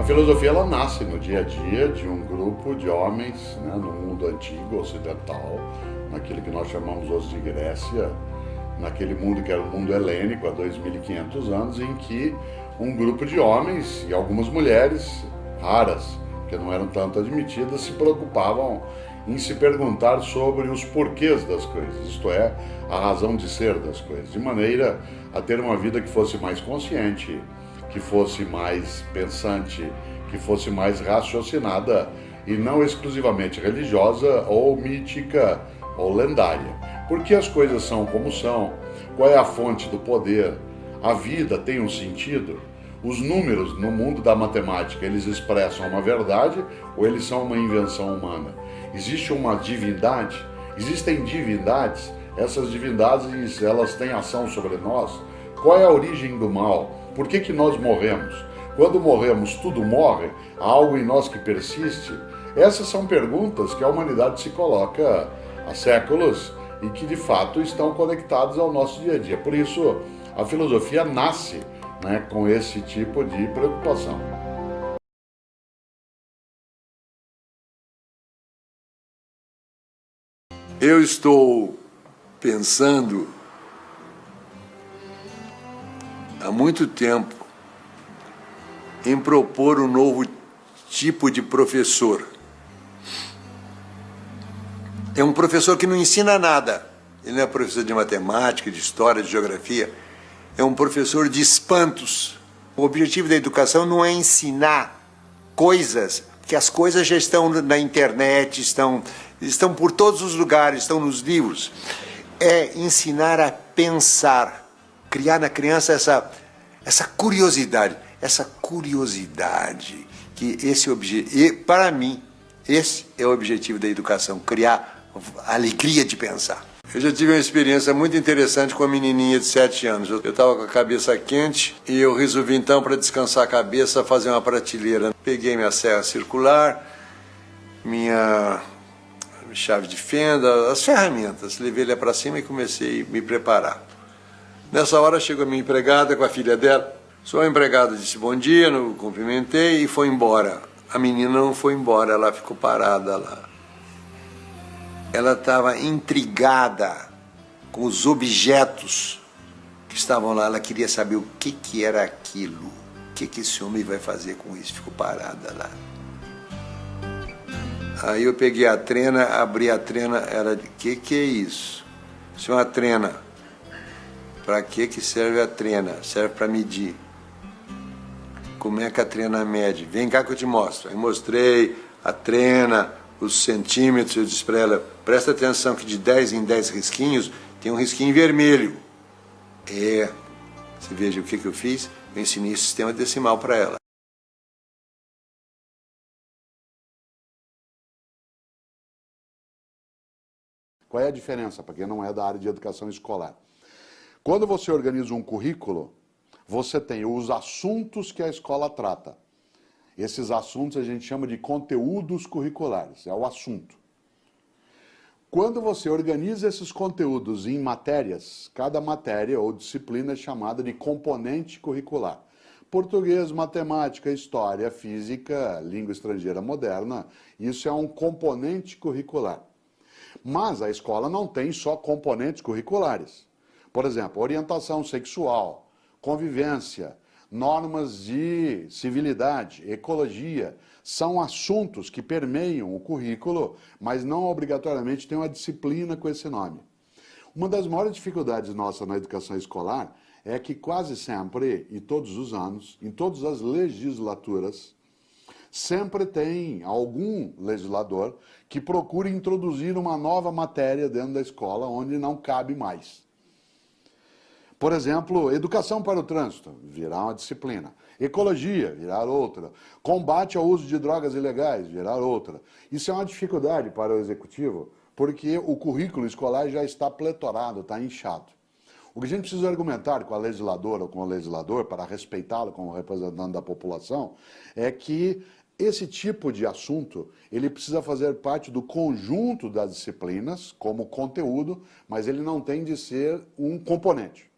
A filosofia ela nasce no dia a dia de um grupo de homens, né, no mundo antigo, ocidental, naquele que nós chamamos hoje de Grécia, naquele mundo que era o mundo helênico há 2.500 anos, em que um grupo de homens e algumas mulheres, raras, que não eram tanto admitidas, se preocupavam em se perguntar sobre os porquês das coisas, isto é, a razão de ser das coisas, de maneira a ter uma vida que fosse mais consciente, que fosse mais pensante, que fosse mais raciocinada e não exclusivamente religiosa ou mítica ou lendária. Por que as coisas são como são? Qual é a fonte do poder? A vida tem um sentido? Os números no mundo da matemática, eles expressam uma verdade ou eles são uma invenção humana? Existe uma divindade? Existem divindades? Essas divindades, elas têm ação sobre nós? Qual é a origem do mal? Por que nós morremos? Quando morremos, tudo morre? Há algo em nós que persiste? Essas são perguntas que a humanidade se coloca há séculos e que de fato estão conectadas ao nosso dia a dia. Por isso, a filosofia nasce, né, com esse tipo de preocupação. Eu estou pensando há muito tempo em propor um novo tipo de professor. É um professor que não ensina nada. Ele não é professor de matemática, de história, de geografia. É um professor de espantos. O objetivo da educação não é ensinar coisas, porque as coisas já estão na internet, estão por todos os lugares, estão nos livros. É ensinar a pensar, criar na criança essa curiosidade, que para mim, esse é o objetivo da educação, criar a alegria de pensar. Eu já tive uma experiência muito interessante com uma menininha de 7 anos. Eu estava com a cabeça quente e eu resolvi então, para descansar a cabeça, fazer uma prateleira. Peguei minha serra circular, minha chave de fenda, as ferramentas, levei ela para cima e comecei a me preparar. Nessa hora chegou a minha empregada com a filha dela. Sua empregada disse bom dia, eu cumprimentei e foi embora. A menina não foi embora, ela ficou parada lá. Ela estava intrigada com os objetos que estavam lá. Ela queria saber o que era aquilo. O que esse homem vai fazer com isso? Ficou parada lá. Aí eu peguei a trena, abri a trena, ela disse, que é isso? Isso é uma trena. Para que serve a trena? Serve para medir. Como é que a trena mede? Vem cá que eu te mostro. Aí mostrei a trena, os centímetros, eu disse para ela, presta atenção que de 10 em 10 risquinhos tem um risquinho vermelho. Você veja o que eu fiz? Eu ensinei sistema decimal para ela. Qual é a diferença para quem não é da área de educação escolar? Quando você organiza um currículo, você tem os assuntos que a escola trata. Esses assuntos a gente chama de conteúdos curriculares, é o assunto. Quando você organiza esses conteúdos em matérias, cada matéria ou disciplina é chamada de componente curricular. Português, matemática, história, física, língua estrangeira moderna, isso é um componente curricular. Mas a escola não tem só componentes curriculares. Por exemplo, orientação sexual, convivência, normas de civilidade, ecologia, são assuntos que permeiam o currículo, mas não obrigatoriamente tem uma disciplina com esse nome. Uma das maiores dificuldades nossas na educação escolar é que quase sempre, e todos os anos, em todas as legislaturas, sempre tem algum legislador que procura introduzir uma nova matéria dentro da escola onde não cabe mais. Por exemplo, educação para o trânsito, virar uma disciplina. Ecologia, virar outra. Combate ao uso de drogas ilegais, virar outra. Isso é uma dificuldade para o executivo, porque o currículo escolar já está pletorado, está inchado. O que a gente precisa argumentar com a legisladora ou com o legislador, para respeitá-lo como representante da população, é que esse tipo de assunto, ele precisa fazer parte do conjunto das disciplinas, como conteúdo, mas ele não tem de ser um componente.